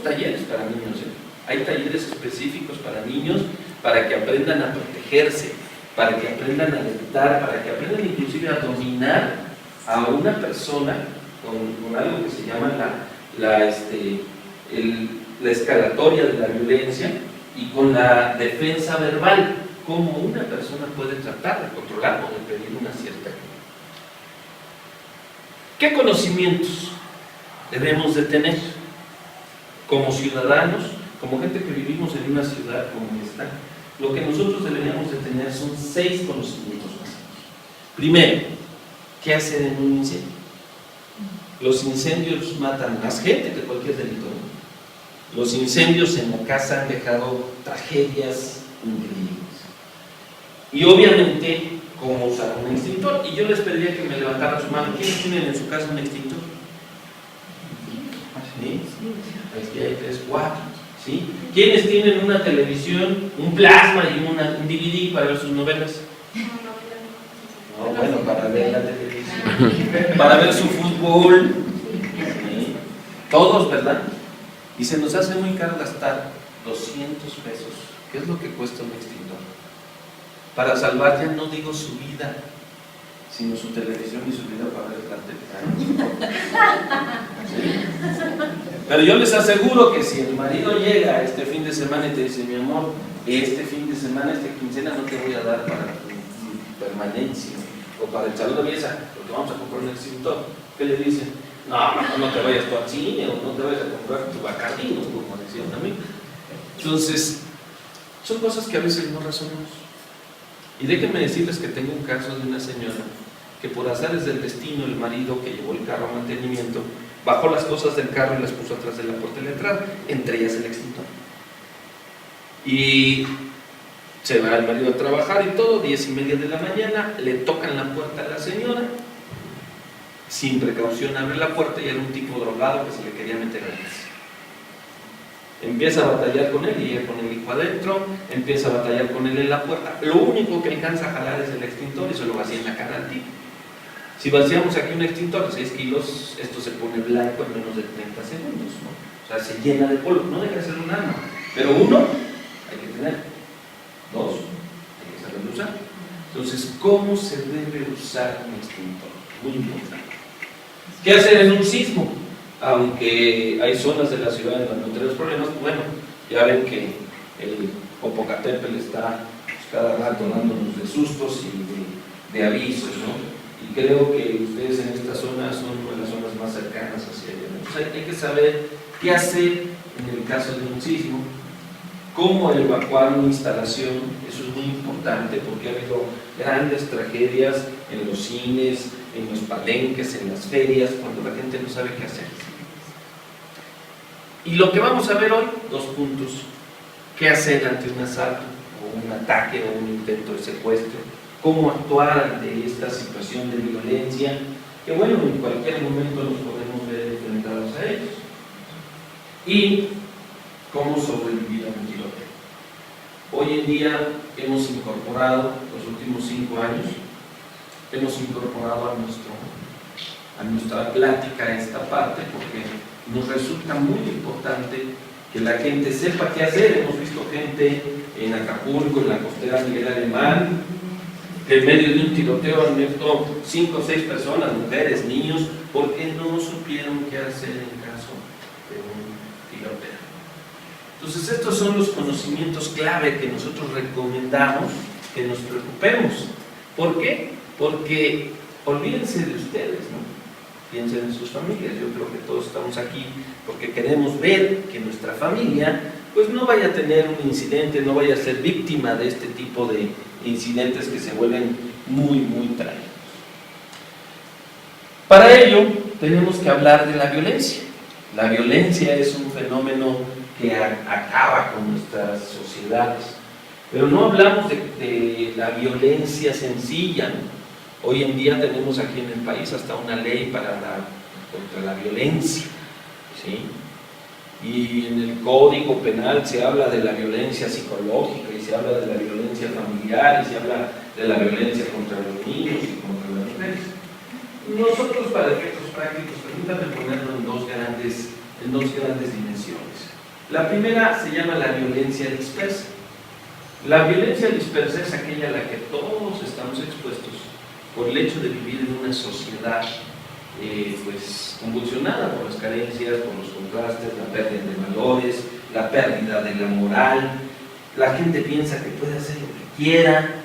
tenemos talleres para niños, hay talleres específicos para niños, para que aprendan a protegerse, para que aprendan a alentar, para que aprendan inclusive a dominar a una persona con algo que se llama la escalatoria de la violencia y con la defensa verbal, cómo una persona puede tratar de controlar o de pedir una cierta ayuda. ¿Qué conocimientos debemos de tener como ciudadanos, como gente que vivimos en una ciudad como esta? Lo que nosotros deberíamos de tener son 6 conocimientos básicos. Primero, ¿qué hacer en un incendio? Los incendios matan más gente que cualquier delito. Los incendios en la casa han dejado tragedias increíbles. Y obviamente, ¿cómo usar un extintor? Y yo les pediría que me levantaran su mano. ¿Quiénes tienen en su casa un extintor? ¿Sí? Aquí hay 3, 4. ¿Sí? ¿Quiénes tienen una televisión, un plasma y un DVD para ver sus novelas? No, bueno, para ver la televisión, para ver su fútbol. ¿Sí? Todos, ¿verdad? Y se nos hace muy caro gastar 200 pesos. ¿Qué es lo que cuesta un extintor? Para salvar, ya no digo su vida, sino su televisión y su vida para ver la televisión. ¿Sí? Pero yo les aseguro que si el marido llega este fin de semana y te dice, mi amor, este fin de semana, esta quincena no te voy a dar para tu permanencia o para el salón de belleza, porque vamos a comprar un extintor, ¿qué le dicen? No te vayas tú al cine o no te vayas a comprar tu Bacardí, como decía un amigo. Entonces, son cosas que a veces no razonamos. Y déjenme decirles que tengo un caso de una señora que por azares del destino, el marido que llevó el carro a mantenimiento bajó las cosas del carro y las puso atrás de la puerta de la entrada, entre ellas el extintor. Y se va el marido a trabajar y todo, 10:30 de la mañana, le tocan la puerta a la señora, sin precaución abre la puerta y era un tipo drogado que se le quería meter a la casa. Empieza a batallar con él y ella con el hijo adentro, empieza a batallar con él en la puerta. Lo único que alcanza a jalar es el extintor y se lo vacía en la cara al tipo. Si vaciamos aquí un extintor de 6 kilos, esto se pone blanco en menos de 30 segundos, ¿no? O sea, se llena de polvo, no deja de ser un arma. Pero 1, hay que tener. 2, hay que saberlo usar. Entonces, ¿cómo se debe usar un extintor? Muy importante. ¿Qué hacer en un sismo? Aunque hay zonas de la ciudad en donde no tenemos problemas, bueno, ya ven que el Popocatépetl está cada rato dándonos de sustos y de avisos, ¿no? Y creo que ustedes en esta zona son una de las zonas más cercanas hacia allá. Entonces hay que saber qué hacer en el caso de un sismo, cómo evacuar una instalación. Eso es muy importante porque ha habido grandes tragedias en los cines, en los palenques, en las ferias, cuando la gente no sabe qué hacer. Y lo que vamos a ver hoy, 2 puntos. ¿Qué hacer ante un asalto, o un ataque, o un intento de secuestro? ¿Cómo actuar ante esta situación de violencia? Que bueno, en cualquier momento nos podemos ver enfrentados a ellos. Y cómo sobrevivir a un tiroteo. Hoy en día hemos incorporado, los últimos 5 años, hemos incorporado a nuestra plática esta parte porque nos resulta muy importante que la gente sepa qué hacer. Hemos visto gente en Acapulco, en la costera Miguel Alemán, que en medio de un tiroteo han muerto 5 o 6 personas, mujeres, niños, porque no supieron qué hacer en caso de un tiroteo. Entonces estos son los conocimientos clave que nosotros recomendamos que nos preocupemos. ¿Por qué? Porque olvídense de ustedes, ¿no? Piensen en sus familias. Yo creo que todos estamos aquí porque queremos ver que nuestra familia pues no vaya a tener un incidente, no vaya a ser víctima de este tipo de incidentes que se vuelven muy, muy trágicos. Para ello tenemos que hablar de la violencia. La violencia es un fenómeno que acaba con nuestras sociedades, pero no hablamos de la violencia sencilla, ¿no? Hoy en día tenemos aquí en el país hasta una ley contra la violencia, ¿sí? Y en el Código Penal se habla de la violencia psicológica, y se habla de la violencia familiar, y se habla de la violencia contra los niños y contra las mujeres. Nosotros, para efectos prácticos, permítanme ponerlo en dos grandes dimensiones. La primera se llama la violencia dispersa. La violencia dispersa es aquella a la que todos estamos expuestos por el hecho de vivir en una sociedad pues convulsionada por las carencias, por los contrastes, la pérdida de valores, la pérdida de la moral. La gente piensa que puede hacer lo que quiera,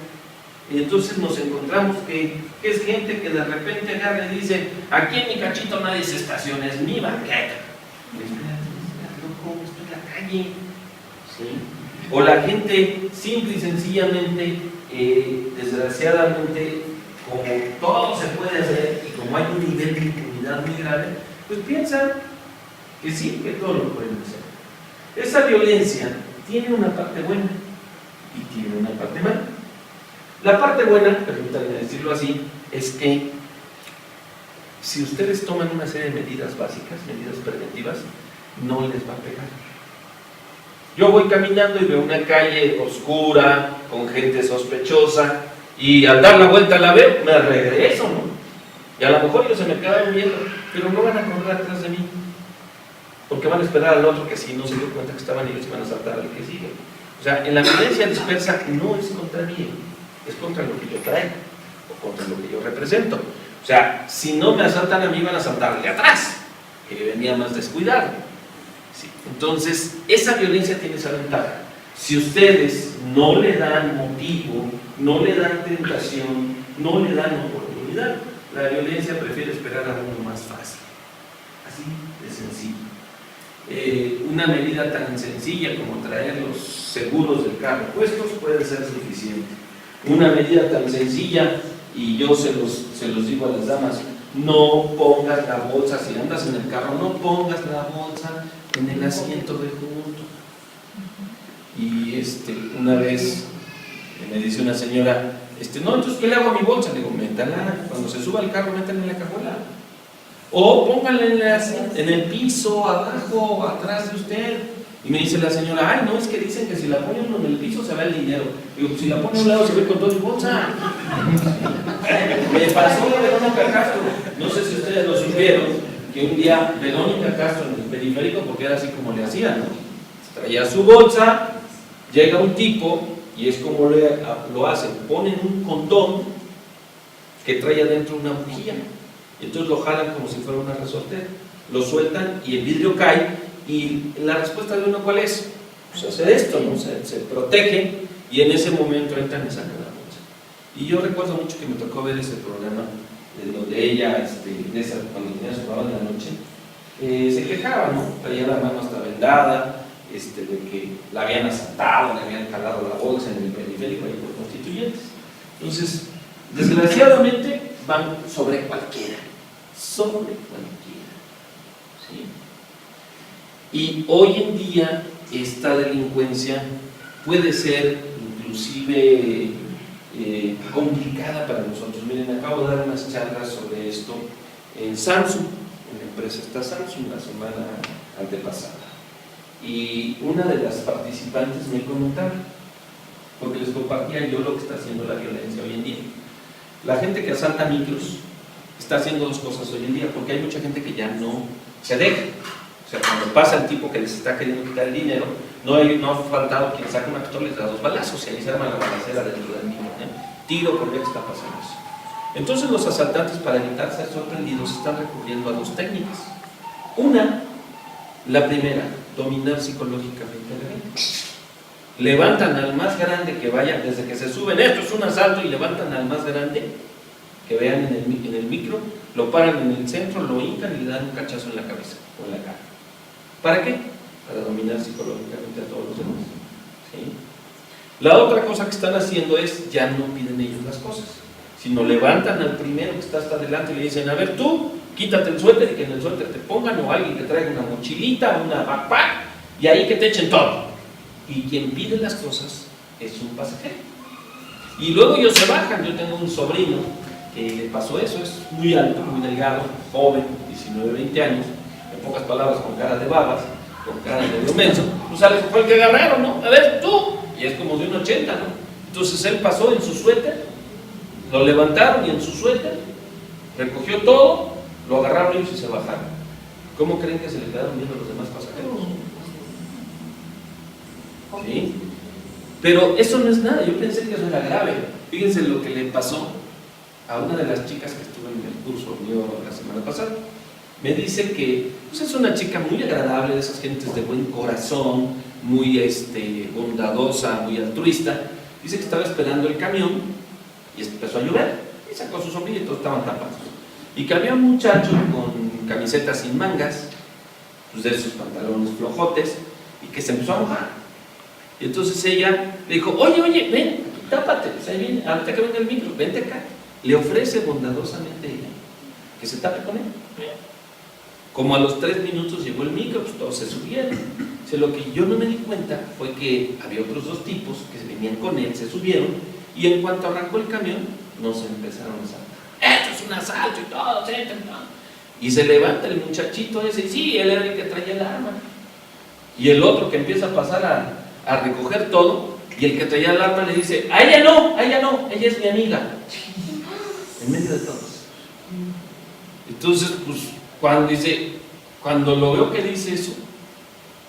y entonces nos encontramos que es gente que de repente agarra y dice: aquí en mi cachito nadie se estaciona, es mi banqueta. Loco, esto es la calle. ¿Sí? O la gente simple y sencillamente, desgraciadamente, como todo se puede hacer y como hay un nivel de impunidad muy grave, pues piensan que sí, que todo lo pueden hacer. Esa violencia tiene una parte buena y tiene una parte mala. La parte buena, permítanme decirlo así, es que si ustedes toman una serie de medidas básicas, medidas preventivas, no les va a pegar. Yo voy caminando y veo una calle oscura, con gente sospechosa, y al dar la vuelta la veo, me regreso, ¿no? Y a lo mejor ellos se me quedaron viendo, pero no van a correr atrás de mí, porque van a esperar al otro que si no se dio cuenta que estaban ellos, van a saltar al que sigue. O sea, en la violencia dispersa no es contra mí, es contra lo que yo traigo, o contra lo que yo represento. O sea, si no me asaltan a mí, van a asaltar de atrás, que venía más descuidado. Sí. Entonces, esa violencia tiene esa ventaja. Si ustedes no le dan motivo, no le dan tentación, no le dan oportunidad, la violencia prefiere esperar a uno más fácil. Así de sencillo. Una medida tan sencilla como traer los seguros del carro puestos puede ser suficiente. Una medida tan sencilla, y yo se los digo a las damas: no pongas la bolsa, si andas en el carro, no pongas la bolsa en el asiento de junto. Y una vez me dice una señora: no, entonces ¿qué le hago a mi bolsa? Le digo: métala, cuando se suba al carro, métala en la cajuela. O pónganla en el piso, abajo, atrás de usted. Y me dice la señora: ay, no, es que dicen que si la pone uno en el piso se va el dinero. Digo: si la pone a un lado se ve con toda su bolsa. Me pasó a Verónica Castro, no sé si ustedes lo supieron, que un día Verónica Castro en el periférico, porque era así como le hacían, ¿no? Traía su bolsa, llega un tipo y es como lo hacen: ponen un condón que trae adentro una bujía, y entonces lo jalan como si fuera una resortera, lo sueltan y el vidrio cae. Y la respuesta de uno, ¿cuál es? Pues hacer esto, ¿no? Se protege, y en ese momento entran y sacan la bolsa. Y yo recuerdo mucho que me tocó ver ese programa donde ella, cuando tenía su trabajo en la noche, se quejaba, ¿no? Traía la mano hasta vendada, de que la habían asaltado, le habían jalado la bolsa en el periférico ahí por Constituyentes. Entonces, desgraciadamente, van sobre cualquiera. Sobre cualquiera. ¿Sí? Y hoy en día esta delincuencia puede ser inclusive complicada para nosotros. Miren, acabo de dar unas charlas sobre esto en Samsung, en la empresa está Samsung, la semana antepasada. Y una de las participantes me comentaba, porque les compartía yo lo que está haciendo la violencia hoy en día. La gente que asalta micros está haciendo dos cosas hoy en día, porque hay mucha gente que ya no se deja. O sea, cuando pasa el tipo que les está queriendo quitar el dinero, no ha faltado quien saca una pistola y les da dos balazos, y ahí se arma la balacera dentro del niño. Tiro por qué está pasando eso. Entonces los asaltantes, para evitar ser sorprendidos, están recurriendo a dos técnicas. Una, la primera, dominar psicológicamente a la gente. Levantan al más grande que vaya, desde que se suben, esto es un asalto, y levantan al más grande que vean en el micro, lo paran en el centro, lo hincan y le dan un cachazo en la cabeza o en la cara. ¿Para qué? Para dominar psicológicamente a todos los demás. ¿Sí? La otra cosa que están haciendo es, ya no piden ellos las cosas, sino levantan al primero que está hasta adelante y le dicen: a ver, tú, quítate el suéter, y que en el suéter te pongan, o alguien que traiga una mochilita, una backpack, y ahí que te echen todo. Y quien pide las cosas es un pasajero. Y luego ellos se bajan. Yo tengo un sobrino que le pasó eso, es muy alto, muy delgado, joven, 19, 20 años, en pocas palabras, con cara de babas, con cara de medio menso. Pues fue el que agarraron, ¿no? A ver, tú. Y es como de un 80, ¿no? Entonces él pasó en su suéter, lo levantaron, y en su suéter recogió todo, lo agarraron ellos y se bajaron. ¿Cómo creen que se le quedaron viendo los demás pasajeros? ¿sí? Pero eso no es nada, yo pensé que eso era grave. Fíjense lo que le pasó a una de las chicas que estuvo en el curso mío la semana pasada. Me dice que pues es una chica muy agradable, de esas gentes de buen corazón, muy bondadosa, muy altruista. Dice que estaba esperando el camión y empezó a llover y sacó su sombrilla y todos estaban tapados. Y que había un muchacho con camisetas sin mangas, pues de esos pantalones flojotes, y que se empezó a mojar. Y entonces ella le dijo, oye, ven, tápate, pues ahí viene, ahorita que venga el micro, vente acá. Le ofrece bondadosamente ella que se tape con él. Como a los 3 minutos llegó el micro, pues todos se subieron. O sea, lo que yo no me di cuenta fue que había otros 2 tipos que venían con él, se subieron, y en cuanto arrancó el camión, nos empezaron a saltar. Esto es un asalto y todo, y se levanta el muchachito ese, y sí, él era el que traía el arma. Y el otro que empieza a pasar a recoger todo, y el que traía el arma le dice, a ella no, ella es mi amiga. En medio de todos. Entonces, pues, cuando lo veo que dice eso,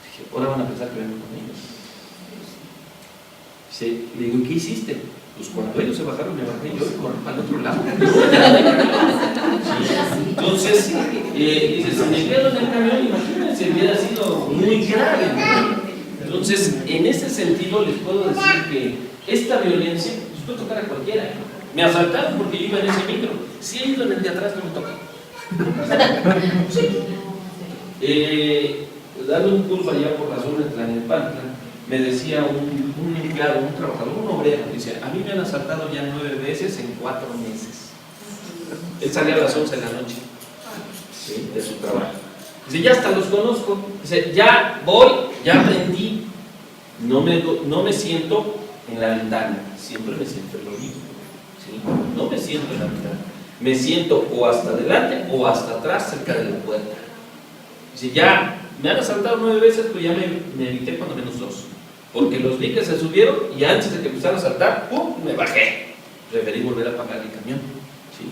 dije, ahora van a pensar que vengo con ellos. Le digo, ¿qué hiciste? Pues cuando ellos se bajaron, me bajé yo y corrí para el otro lado. Entonces, dice, si me quedo en el camión, imagínense, hubiera sido muy grave, ¿no? Entonces, en ese sentido, les puedo decir que esta violencia pues, puede tocar a cualquiera. Me asaltaron porque yo iba en ese micro. Si he ido en el de atrás, no me toca. Dando un curso allá por la zona de Tlalnepantla, me decía un empleado, un trabajador, un obrero, dice, a mí me han asaltado ya 9 veces en 4 meses. Él salía a las 11 de la noche, ¿sí?, de su trabajo. Dice, ya hasta los conozco. Dice, ya voy, ya aprendí. No me siento en la ventana, siempre me siento en lo mismo, ¿sí? No me siento en la ventana, me siento o hasta adelante o hasta atrás cerca de la puerta. Dice, ya me han asaltado 9 veces, pues ya me evité cuando menos 2, porque los vi que se subieron y antes de que empezaran a saltar, ¡pum!, me bajé. Preferí volver a pagar el camión, ¿sí?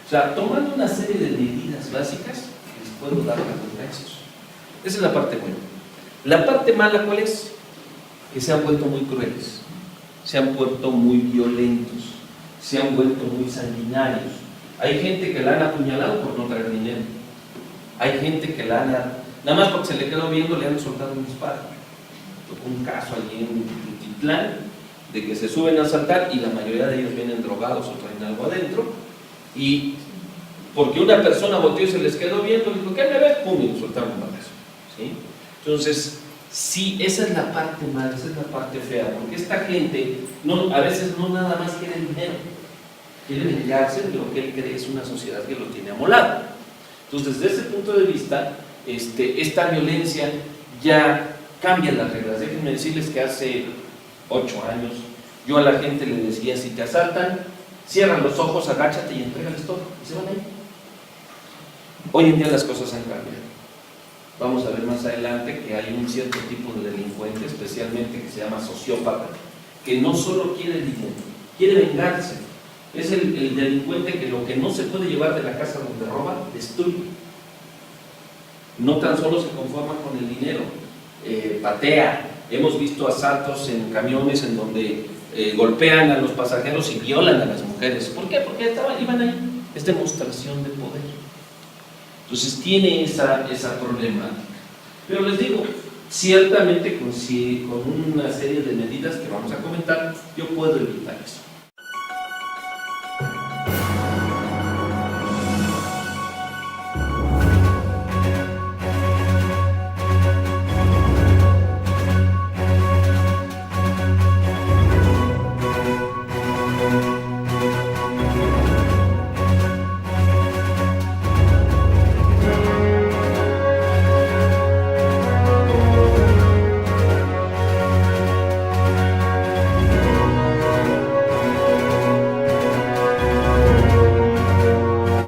O sea, tomando una serie de medidas básicas que les puedo dar para eso. Esa es la parte buena. La parte mala, ¿cuál es? Que se han vuelto muy crueles, se han vuelto muy violentos, se han vuelto muy sanguinarios. Hay gente que la han apuñalado por no traer dinero. Hay gente que la han, nada más porque se le quedó viendo, le han soltado un disparo. Tocó un caso allí en Tutitlán de que se suben a asaltar y la mayoría de ellos vienen drogados o traen algo adentro, y porque una persona volteó y se les quedó viendo, dijo, ¿qué me ves? Pum, y le soltaron un balazo, ¿sí? Entonces, sí, esa es la parte mala, esa es la parte fea, porque esta gente a veces no nada más quiere dinero, quiere vengarse de lo que él cree es una sociedad que lo tiene amolado. Entonces, desde ese punto de vista, esta violencia ya cambia las reglas. Déjenme decirles que hace 8 años yo a la gente le decía, si te asaltan, cierran los ojos, agáchate y entrégales todo, y se van a ir. Hoy en día las cosas han cambiado. Vamos a ver más adelante que hay un cierto tipo de delincuente, especialmente que se llama sociópata, que no solo quiere dinero, quiere vengarse. Es el delincuente que lo que no se puede llevar de la casa donde roba, destruye. No tan solo se conforma con el dinero, patea. Hemos visto asaltos en camiones en donde golpean a los pasajeros y violan a las mujeres. ¿Por qué? Porque iban ahí. Es demostración de poder. Entonces tiene esa problemática. Pero les digo, ciertamente con una serie de medidas que vamos a comentar, yo puedo evitar eso.